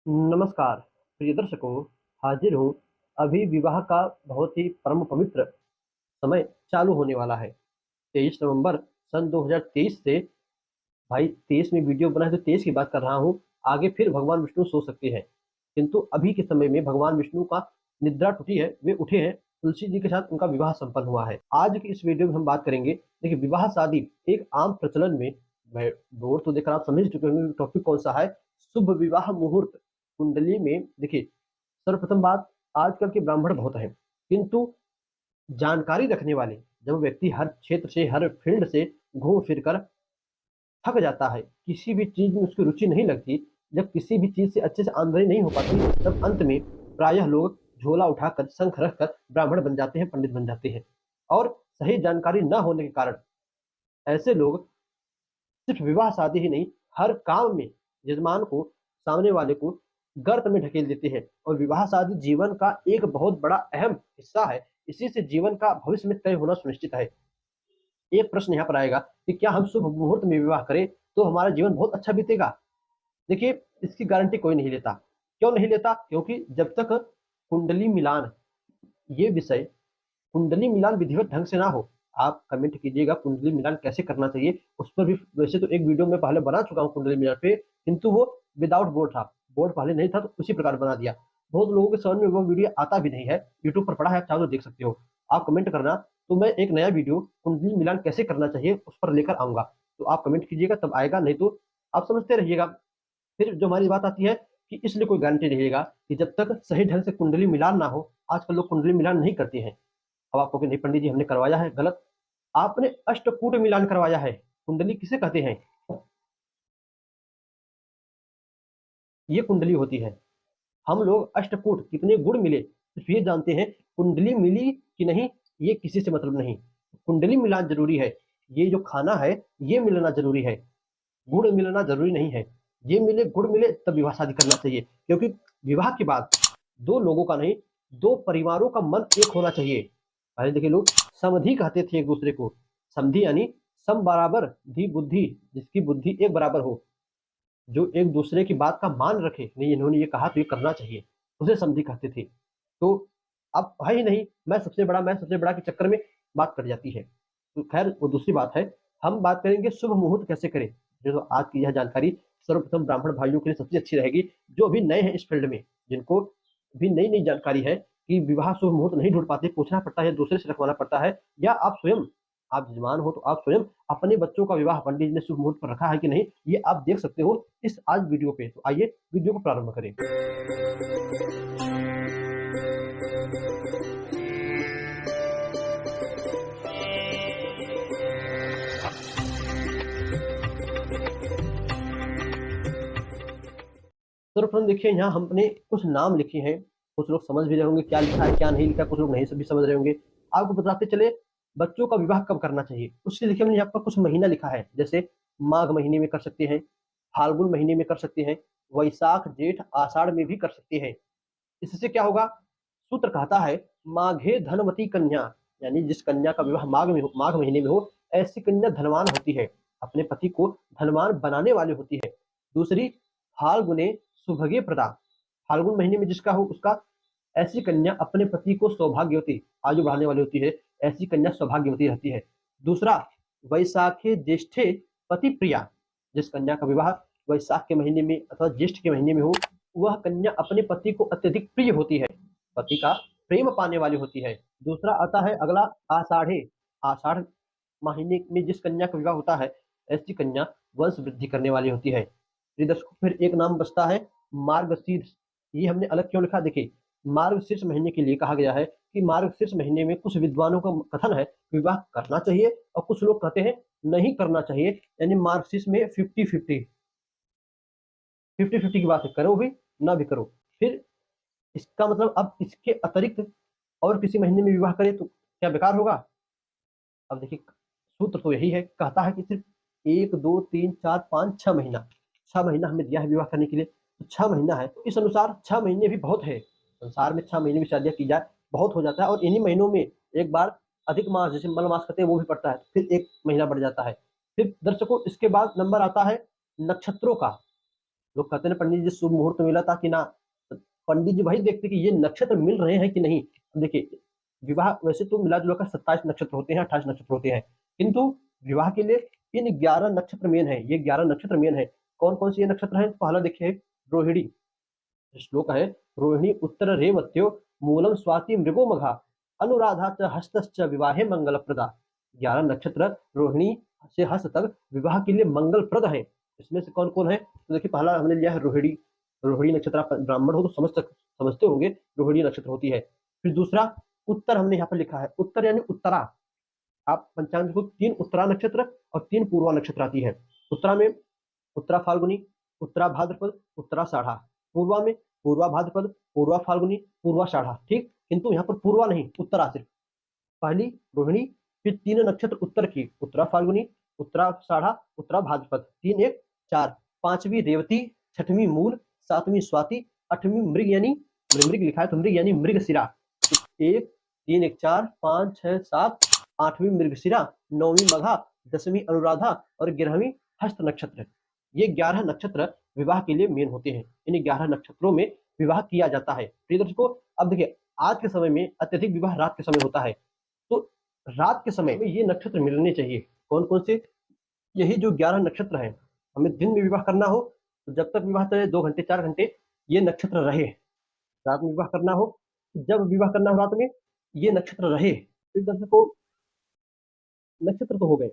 नमस्कार प्रिय दर्शकों। हाजिर हूँ। अभी विवाह का बहुत ही परम पवित्र समय चालू होने वाला है। 23 नवंबर सन 2023 से। भाई 23 में वीडियो बना है तो 23 की बात कर रहा हूँ। आगे फिर भगवान विष्णु सो सकते हैं, किंतु अभी के समय में भगवान विष्णु का निद्रा टूटी है, वे उठे हैं। तुलसी जी के साथ उनका विवाह संपन्न हुआ है। आज की इस वीडियो में हम बात करेंगे। देखिए, विवाह शादी एक आम प्रचलन में, मैं बोर्ड तो देखकर आप समझ चुके होंगे टॉपिक कौन सा है। शुभ विवाह मुहूर्त कुंडली में। देखिए, सर्वप्रथम बात, आजकल के ब्राह्मण बहुत हैं, किंतु जानकारी रखने वाले, जब व्यक्ति हर क्षेत्र से, हर फील्ड से घूम फिर कर थक जाता है, किसी भी चीज में उसकी रुचि नहीं लगती, जब किसी भी चीज से अच्छे से आमदनी नहीं हो पाती, तब अंत में प्रायः लोग झोला उठाकर, शंख रखकर ब्राह्मण बन जाते हैं, पंडित बन जाते हैं। और सही जानकारी न होने के कारण ऐसे लोग सिर्फ विवाह शादी ही नहीं, हर काम में यजमान को, सामने वाले को गर्त में ढकेल देते हैं। और विवाह शादी जीवन का एक बहुत बड़ा अहम हिस्सा है। इसी से जीवन का भविष्य में तय होना सुनिश्चित है। एक प्रश्न यहाँ पर आएगा कि क्या हम शुभ मुहूर्त में विवाह करें तो हमारा जीवन बहुत अच्छा बीतेगा? देखिए, इसकी गारंटी कोई नहीं लेता। क्यों नहीं लेता? क्योंकि जब तक कुंडली मिलान, ये विषय, कुंडली मिलान विधिवत ढंग से ना हो। आप कमेंट कीजिएगा कुंडली मिलान कैसे करना चाहिए। उस पर भी वैसे तो एक वीडियो मैं पहले बना चुका हूँ कुंडली मिलान पे, किंतु वो विदाउट बोर्ड था। बोर्ड पहले नहीं था तो उसी प्रकार बना दिया। बहुत लोगों के समझ में वो वीडियो आता भी नहीं है। यूट्यूब पर पड़ा है, आप चाहो तो देख सकते हो। आप कमेंट करना, तो मैं एक नया वीडियो कुंडली मिलान कैसे करना चाहिए उस पर लेकर आऊंगा। तो आप कमेंट कीजिएगा तब आएगा, नहीं तो आप समझते रहिएगा। फिर जो हमारी बात आती है कि इसलिए कोई गारंटी नहीं रहेगा कि जब तक सही ढंग से कुंडली मिलान ना हो। आजकल लोग कुंडली मिलान नहीं करते हैं। अब आप कहोगे नहीं पंडित जी, हमने करवाया है। गलत। आपने अष्टकूट मिलान करवाया है। कुंडली किसे कहते हैं? ये कुंडली होती है। हम लोग अष्टकूट कितने गुण मिले सिर्फ ये जानते हैं। कुंडली मिली कि नहीं, ये किसी से मतलब नहीं। कुंडली मिलान जरूरी है। ये जो खाना है, ये मिलना जरूरी है। गुण मिलना जरूरी नहीं है। ये मिले, गुण मिले, तब विवाह शादी करना चाहिए। क्योंकि विवाह के बाद दो लोगों का नहीं, दो परिवारों का मन एक होना चाहिए। पहले देखिए, लोग समधि कहते थे एक दूसरे को। समधि यानी सम बराबर धी बुद्धि, जिसकी बुद्धि एक बराबर हो, जो एक दूसरे की बात का मान रखे। नहीं, इन्होंने ये कहा तो ये करना चाहिए, उसे समधि कहते थे। तो अब है ही नहीं, मैं सबसे बड़ा के चक्कर में बात कट जाती है। तो खैर वो दूसरी बात है। हम बात करेंगे शुभ मुहूर्त कैसे करें। जो तो आज की यह जानकारी सर्वप्रथम ब्राह्मण भाइयों के लिए सबसे अच्छी रहेगी, जो अभी नए हैं इस फील्ड में, जिनको भी नई नई जानकारी है कि विवाह शुभ मुहूर्त नहीं ढूंढ पाते, पूछना पड़ता है, दूसरे से रखवाना पड़ता है, या आप स्वयं, आप यजमान हो तो आप स्वयं अपने बच्चों का विवाह पंडित जी ने शुभ मुहूर्त पर रखा है कि नहीं, ये आप देख सकते हो इस आज वीडियो पे। तो आइए वीडियो को प्रारंभ करें। सर्वप्रथम देखिए, यहाँ हमने कुछ नाम लिखे हैं। कुछ लोग समझ भी रहे होंगे क्या लिखा है क्या नहीं लिखा, कुछ लोग नहीं भी समझ रहे होंगे। आपको बताते चले बच्चों का विवाह कब करना चाहिए। उसके देखिए, हमने यहाँ पर कुछ महीना लिखा है। जैसे माघ महीने में कर सकते हैं, फाल्गुन महीने में कर सकते हैं, वैशाख जेठ आषाढ़ में भी कर सकते हैं। इससे क्या होगा? सूत्र कहता है माघे धनवती कन्या, यानी जिस कन्या का विवाह माघ महीने में हो, ऐसी कन्या धनवान होती है, अपने पति को धनवान बनाने वाली होती है। दूसरी, फाल्गुने सुभगे प्रदा, फाल्गुन महीने में जिसका हो उसका, ऐसी कन्या अपने पति को सौभाग्यवती, आयु बढ़ाने वाली होती है, ऐसी कन्या सौभाग्यवती रहती है। दूसरा, वैशाखे ज्येष्ठे पति प्रिया, जिस कन्या का विवाह वैशाख के महीने में अथवा ज्येष्ठ के महीने में हो, वह कन्या अपने पति को अत्यधिक प्रिय होती है, पति का प्रेम पाने वाली होती है। दूसरा आता है अगला, आषाढ़े, आषाढ़ महीने में जिस कन्या का विवाह होता है, ऐसी कन्या वंश वृद्धि करने वाली होती है। दर्शकों, फिर एक नाम बचता है मार्गशीर्ष। ये हमने अलग क्यों लिखा? देखिए, मार्गशीर्ष महीने के लिए कहा गया है कि मार्गशीर्ष महीने में कुछ विद्वानों का कथन है विवाह करना चाहिए, और कुछ लोग कहते हैं नहीं करना चाहिए। यानी मार्गशीर्ष में 50-50, 50-50 की बात है, करो भी ना भी करो। फिर इसका मतलब अब इसके अतिरिक्त और किसी महीने में विवाह करें तो क्या बेकार होगा? अब देखिए, सूत्र तो यही है, कहता है कि सिर्फ 1 2 3 4 5 6 महीना, 6 महीना हमें दिया है विवाह करने के लिए। तो 6 महीना है, तो इस अनुसार 6 महीने भी बहुत है। संसार में 6 महीने भी शादियां की जाए बहुत हो जाता है। और इन्हीं महीनों में एक बार अधिक मास, जैसे मलमास कहते हैं, वो भी पड़ता है, फिर 1 महीना बढ़ जाता है। फिर दर्शकों, इसके बाद नंबर आता है नक्षत्रों का। लोग कहते हैं ना पंडित जी शुभ मुहूर्त मिला था कि ना, तो पंडित जी वही देखते कि ये नक्षत्र मिल रहे हैं कि नहीं। देखिए विवाह वैसे तो मिला जुला कर 27 नक्षत्र होते हैं, 28 नक्षत्र होते हैं, किंतु विवाह के लिए इन 11 नक्षत्र मेन है, ये 11 नक्षत्र मेन है। कौन कौन से ये नक्षत्र है? पहला देखिए रोहिणी, श्लोक है रोहिणी उत्तर रेवत्यो मूलम स्वाति मृगो मघा अनुराधा च हस्तश्च विवाहे मंगल प्रदा। 11 नक्षत्र रोहिणी से हस्त तक विवाह के लिए मंगलप्रद है। इसमें से कौन कौन है? तो देखिए पहला हमने लिया है रोहिणी, रोहिणी नक्षत्र आप ब्राह्मण हो तो समझते होंगे रोहिणी नक्षत्र होती है। फिर दूसरा उत्तर हमने यहाँ पर लिखा है, उत्तर यानी उत्तरा। आप पंचांग देखो 3 उत्तरा नक्षत्र और 3 पूर्वा नक्षत्र आती है। उत्तरा में उत्तरा फाल्गुनी, उत्तरा भाद्रपद, उत्तरा साढ़ा। पूर्वा में पूर्वा भाद्रपद, पूर्वा फाल्गुनी, पूर्वा साढ़ा। ठीक, किंतु यहाँ पर पूर्वा नहीं, उत्तरा सिर्फ। पहली रोहिणी, फिर 3 नक्षत्र उत्तर की, उत्तरा फाल्गुनी, उत्तरा साढ़ा, उत्तरा भाद्रपद, 3 1 4। पांचवी रेवती, छठवीं मूल, सातवीं स्वाति, आठवीं मृग यानी मृग लिखा है तो मृग यानी मृगशिरा। 1 3 1 4 5 6 7, आठवीं मृगशिरा, नौवीं मघा, 10वीं अनुराधा और 11वीं हस्त नक्षत्र। ये 11 नक्षत्र विवाह के लिए मेन होते हैं। इन 11 नक्षत्रों में विवाह किया जाता है। प्रिय दर्शकों, अब देखिए आज के समय में अत्यधिक विवाह रात के समय होता है, तो रात के समय में ये नक्षत्र मिलने चाहिए। कौन कौन से? यही जो 11 नक्षत्र हैं। हमें दिन में विवाह करना हो तो जब तक विवाह चले 2 घंटे 4 घंटे ये नक्षत्र रहे। रात में विवाह करना हो, जब विवाह करना हो रात में ये नक्षत्र रहे। तो दर्शकों नक्षत्र तो हो गए,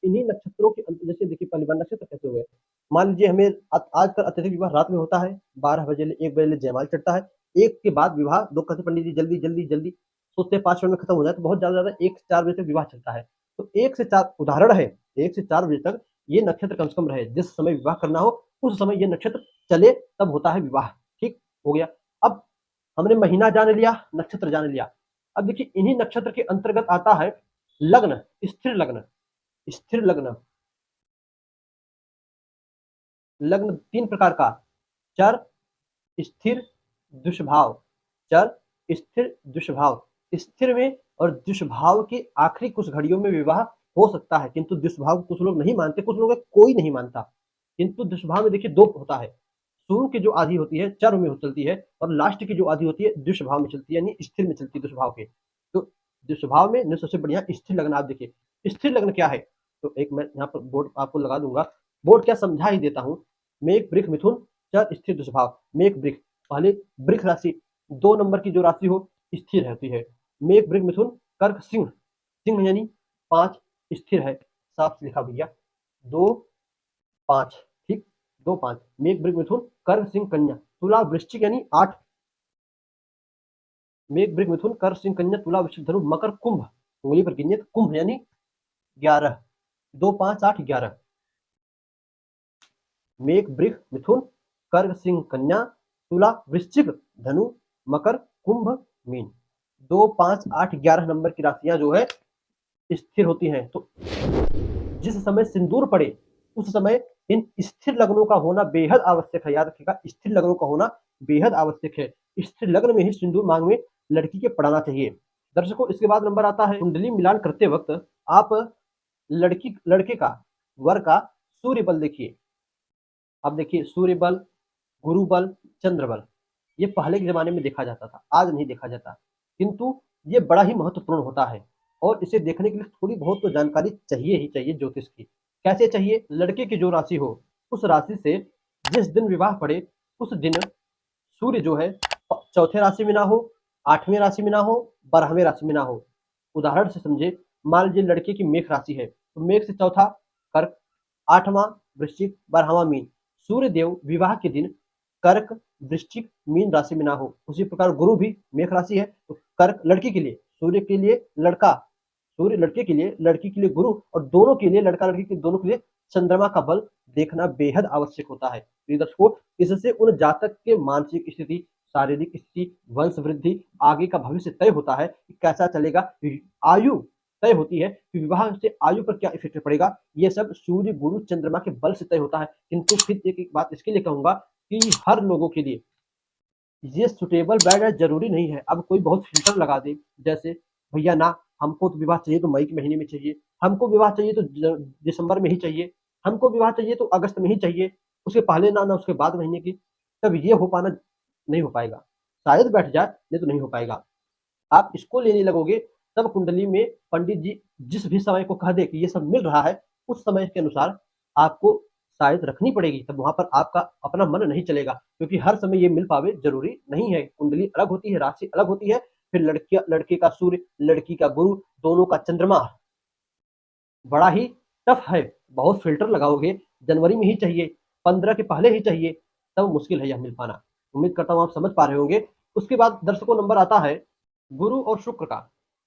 इन्हीं नक्षत्रों के जैसे देखिए पहली नक्षत्र कैसे हो गए। मान लीजिए हमें आजकल अत्यधिक विवाह रात में होता है, 12 बजे 1 बजे जयमाल चढ़ता है, 1 के बाद विवाह। लोग कहते पंडित जी जल्दी जल्दी जल्दी, सोचते हैं 5 मिनट में खत्म हो जाए, तो बहुत ज्यादा 1 से 4 बजे तक विवाह चलता है। तो 1 से 4 उदाहरण है, 1 से 4 बजे तक ये नक्षत्र कम से कम रहे। जिस समय विवाह करना हो उस समय ये नक्षत्र चले, तब होता है विवाह। ठीक हो गया। अब हमने महीना जान लिया, नक्षत्र जान लिया। अब देखिए इन्हीं नक्षत्र के अंतर्गत आता है लग्न, स्थिर लग्न। स्थिर लग्न, लग्न 3 प्रकार का, चर, स्थिर, दुष्भाव। चर, स्थिर, दुष्भाव। स्थिर में और दुष्भाव के आखिरी कुछ घड़ियों में विवाह हो सकता है, किंतु दुष्भाव कुछ लोग नहीं मानते, कुछ लोग कोई नहीं मानता। किंतु दुष्भाव में देखिए 2 होता है, शुरू की जो आधी होती है चर में चलती है, और लास्ट की जो आधी होती है दुष्भाव में चलती है, यानी स्थिर में चलती है दुष्भाव के। तो दुष्भाव में सबसे बढ़िया स्थिर लग्न। आप देखिए स्थिर लग्न क्या है, तो एक मैं यहाँ पर बोर्ड आपको लगा दूंगा, बोर्ड क्या समझा ही देता हूँ। मेघ वृष मिथुन चर स्थिर दुष्भाव। मेघ वृष, पहले वृष राशि 2 नंबर की जो राशि हो स्थिर रहती है। मेघ वृष मिथुन कर्क सिंह, सिंह यानी 5 स्थिर है, साफ लिखा भैया 2 5। ठीक, 2 5। मेघ वृष मिथुन कर्क सिंह कन्या। तुला वृश्चिक यानी 8। मेघ वृष मिथुन कर्क सिंह कन्या तुला वृश्चिक धनु मकर कुंभ, उंगली पर गिनिए, कुंभ यानी 11। 2 5 8 11। मेघ वृष मिथुन कर्क सिंह कन्या तुला वृश्चिक धनु मकर कुंभ मीन। 2 5 8 11 नंबर की राशियां जो है स्थिर होती हैं। तो जिस समय सिंदूर पड़े उस समय इन स्थिर लग्नों का होना बेहद आवश्यक है। याद रखिएगा, स्थिर लग्नों का होना बेहद आवश्यक है। स्थिर लग्न में ही सिंदूर मांग में लड़की के पड़ना चाहिए। दर्शकों इसके बाद नंबर आता है कुंडली मिलान करते वक्त आप लड़के का, वर का सूर्य बल देखिए। अब देखिए सूर्य बल, गुरु बल, चंद्र बल, ये पहले के जमाने में देखा जाता था, आज नहीं देखा जाता, किंतु ये बड़ा ही महत्वपूर्ण होता है और इसे देखने के लिए थोड़ी बहुत तो जानकारी चाहिए ही चाहिए ज्योतिष की। कैसे चाहिए? लड़के की जो राशि हो उस राशि से जिस दिन विवाह पड़े उस दिन सूर्य जो है चौथे राशि में ना हो, 8वें राशि में ना हो, 12वें राशि में ना हो। उदाहरण से समझे, मान लीजिए लड़के की मेष राशि है तो मेष से चौथा कर्क, 8वां वृश्चिक, 12वां मीन। सूर्य देव विवाह के दिन कर्क, वृश्चिक, मीन राशि में ना हो। उसी प्रकार गुरु भी मेष राशि है तो कर्क लड़की के लिए, सूर्य के लिए लड़का, सूर्य लड़के के लिए, लड़की के लिए गुरु, और दोनों के लिए, लड़का लड़की के दोनों के लिए चंद्रमा का बल देखना बेहद आवश्यक होता है। दर्शकों इससे उन जातक के मानसिक स्थिति, शारीरिक स्थिति, वंश वृद्धि, आगे का भविष्य तय होता है कि कैसा चलेगा। आयु तय होती है कि विवाह से आयु पर क्या इफेक्ट पड़ेगा। ये सब सूर्य गुरु चंद्रमा के बल से तय होता है। किंतु फिर एक बात इसके लिए कहूंगा कि हर लोगों के लिए ये सुटेबल बैड है, जरूरी नहीं है। अब कोई बहुत फिल्टर लगा दे, जैसे भैया ना हमको तो विवाह चाहिए तो मई के महीने में चाहिए, हमको विवाह चाहिए तो दिसंबर में ही चाहिए, हमको विवाह चाहिए तो अगस्त में ही चाहिए। उसके पहले ना उसके बाद महीने की, तब ये हो पाना नहीं हो पाएगा। शायद बैठ जाए, नहीं तो नहीं हो पाएगा। आप इसको लेने लगोगे, तब कुंडली में पंडित जी जिस भी समय को कह दे कि ये सब मिल रहा है, उस समय के अनुसार आपको शायद रखनी पड़ेगी, तब वहाँ पर आपका अपना मन नहीं चलेगा, क्योंकि हर समय ये मिल पावे ज़रूरी नहीं है। कुंडली अलग होती है, राशि अलग होती है, फिर लड़के का सूर्य, लड़की का गुरु, दोनों का चंद्रमा बड़ा ही टफ है। बहुत फ़िल्टर लगाओगे, जनवरी में ही चाहिए, 15 के पहले ही चाहिए, तब मुश्किल है यह मिल पाना। उम्मीद करता हूँ आप समझ पा रहे होंगे। उसके बाद दर्शकों नंबर आता है गुरु और शुक्र का।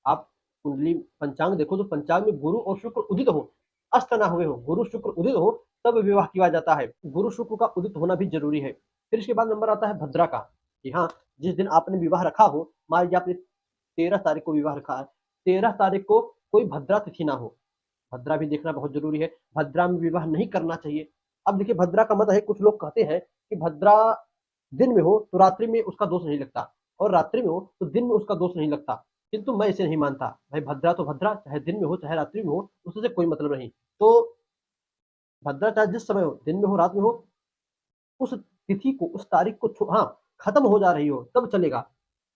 आप कुंडली पंचांग देखो तो पंचांग में गुरु और शुक्र उदित हो, अस्त ना हुए हो, गुरु शुक्र उदित हो, तब विवाह किया जाता है। गुरु शुक्र का उदित होना भी ज़रूरी है। फिर इसके बाद नंबर आता है भद्रा का, कि हाँ, जिस दिन आपने विवाह रखा हो, मान लीजिए आपने 13 तारीख को विवाह रखा है, 13 तारीख को कोई भद्रा तिथि ना हो, भद्रा भी देखना बहुत जरूरी है। भद्रा में विवाह नहीं करना चाहिए। अब देखिए भद्रा का मत है, कुछ लोग कहते हैं कि भद्रा दिन में हो तो रात्रि में उसका दोष नहीं लगता, और रात्रि में हो तो दिन में उसका दोष नहीं लगता, किंतु मैं इसे नहीं मानता। भाई भद्रा तो भद्रा, चाहे दिन में हो चाहे रात्रि में हो, उससे कोई मतलब नहीं। तो भद्रा चाहे जिस समय हो, दिन में हो रात में हो, उस तिथि को, उस तारीख को हाँ, खत्म हो जा रही हो तब चलेगा,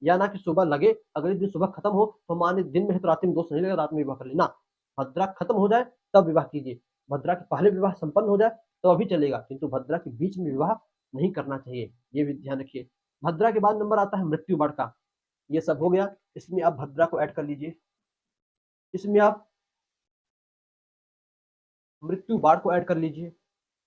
या ना कि सुबह लगे अगले दिन सुबह खत्म हो, तो मान दिन में है तो रात में दोष नहीं लगेगा, रात में विवाह कर लेना। भद्रा खत्म हो जाए तब विवाह कीजिए। भद्रा के पहले विवाह संपन्न हो जाए तो अभी चलेगा, किंतु भद्रा के बीच में विवाह नहीं करना चाहिए, ये भी ध्यान रखिए। भद्रा के बाद नंबर आता है मृत्यु बाढ़ का। ये सब हो गया, इसमें आप भद्रा को ऐड कर लीजिए। इसमें आप मृत्यु बाढ़ को ऐड कर लीजिए।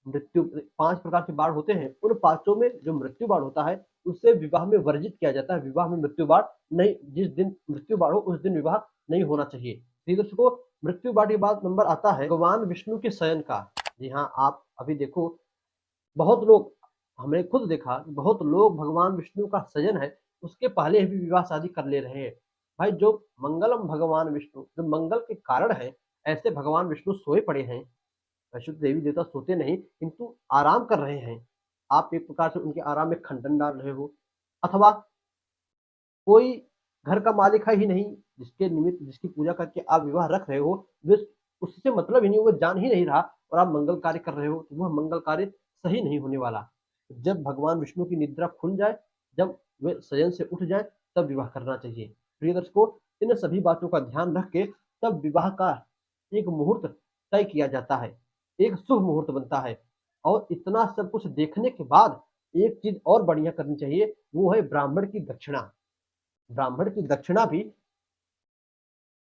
मृत्यु 5 प्रकार के बाढ़ होते हैं, उन पाँचों में जो मृत्यु बाढ़ होता है, उससे विवाह में वर्जित किया जाता है। विवाह में मृत्यु बाढ़ नहीं, जिस दिन मृत्यु बाढ़ हो उस दिन विवाह नहीं होना चाहिए। ठीक है दर्शकों, मृत्यु बाढ़ के बाद नंबर आता है भगवान विष्णु के शयन का। जी हाँ, आप अभी देखो, बहुत लोग, हमने खुद देखा कि बहुत लोग भगवान विष्णु का सजन है, उसके पहले भी विवाह शादी कर ले रहे हैं। भाई जो मंगलम भगवान विष्णु, जो मंगल के कारण है, ऐसे भगवान विष्णु सोए पड़े हैं। वैसे तो देवी देवता सोते नहीं, किंतु आराम कर रहे हैं। आप एक प्रकार से उनके आराम में खंडन डाल रहे हो, अथवा कोई घर का मालिक है ही नहीं जिसके निमित्त, जिसकी पूजा करके आप विवाह रख रहे हो, बस उससे मतलब ही नहीं, वो जान ही नहीं रहा, और आप मंगल कार्य कर रहे हो, तो वह मंगल कार्य सही नहीं होने वाला। जब भगवान विष्णु की निद्रा खुल जाए, जब वे शयन से उठ जाए, तब विवाह करना चाहिए। प्रिय दर्शकों, इन सभी बातों का ध्यान रख के तब विवाह का एक मुहूर्त तय किया जाता है, एक शुभ मुहूर्त बनता है। और इतना सब कुछ देखने के बाद एक चीज और बढ़िया करनी चाहिए, वो है ब्राह्मण की दक्षिणा। ब्राह्मण की दक्षिणा भी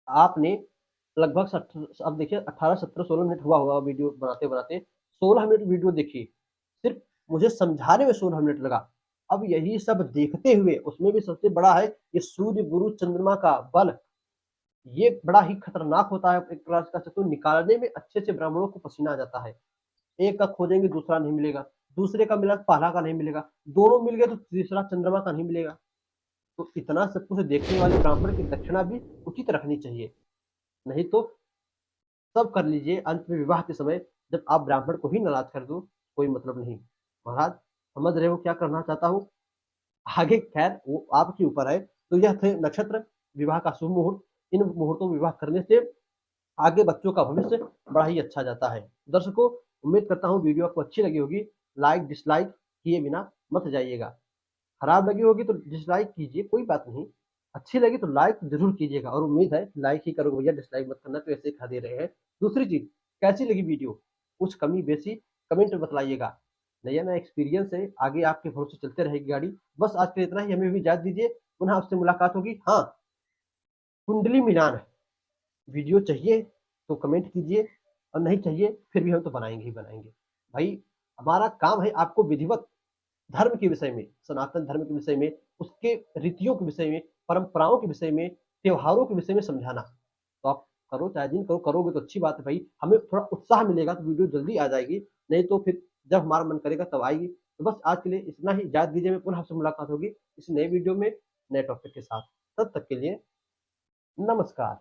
आपने लगभग अब देखिए 18, 17, 16 मिनट हुआ होगा वीडियो बनाते बनाते, 16 मिनट वीडियो देखिए, सिर्फ मुझे समझाने में 16 मिनट लगा। अब यही सब देखते हुए, उसमें भी सबसे बड़ा है ये सूर्य गुरु चंद्रमा का बल, ये बड़ा ही खतरनाक होता है। एक प्रकार का तो निकालने में अच्छे से ब्राह्मणों को पसीना आ जाता है। एक का खोजेंगे दूसरा नहीं मिलेगा, दूसरे का मिला पहला का नहीं मिलेगा, दोनों मिल गए तो तीसरा चंद्रमा का नहीं मिलेगा। तो इतना सब कुछ देखने वाले ब्राह्मण की दक्षिणा भी उचित रखनी चाहिए, नहीं तो सब कर लीजिए, अंत में विवाह के समय जब आप ब्राह्मण को ही नाराज कर दो, कोई मतलब नहीं। महाराज समझ रहे हो क्या करना चाहता हूँ, आगे खैर वो आपके ऊपर है। तो यह थे नक्षत्र, विवाह का शुभ मुहूर्त। इन मुहूर्तों में विवाह करने से आगे बच्चों का भविष्य बड़ा ही अच्छा जाता है। दर्शकों, उम्मीद करता हूँ वीडियो आपको अच्छी लगी होगी। लाइक डिसलाइक किए बिना मत जाइएगा। खराब लगी होगी तो डिसलाइक कीजिए, कोई बात नहीं। अच्छी लगी तो लाइक जरूर कीजिएगा, और उम्मीद है लाइक ही करोगे भैया, डिसलाइक मत करना, तो ऐसे ही खा दे रहे हैं। दूसरी चीज, कैसी लगी वीडियो, कुछ कमी बेसी कमेंट में बताइएगा। नया नया एक्सपीरियंस है, आगे आपके भरोसे चलते रहेगी गाड़ी। बस आज के लिए इतना ही, हमें भी इजाजत दीजिए, पुनः आपसे मुलाकात होगी। हाँ, कुंडली मिलान वीडियो चाहिए तो कमेंट कीजिए, और नहीं चाहिए फिर भी हम तो बनाएंगे ही बनाएंगे। भाई हमारा काम है आपको विधिवत धर्म के विषय में, सनातन धर्म के विषय में, उसके रीतियों के विषय में, परंपराओं के विषय में, त्योहारों के विषय में समझाना। तो आप करो, चाहे दिन करो, करोगे तो अच्छी बात है भाई, हमें थोड़ा उत्साह मिलेगा तो वीडियो जल्दी आ जाएगी, नहीं तो फिर जब हमारा मन करेगा तब आएगी। तो बस आज के लिए इतना ही, इजाजत दीजिए, मैं पुनः आपसे मुलाकात होगी इस नए वीडियो में, नए टॉपिक के साथ। तब तक के लिए नमस्कार।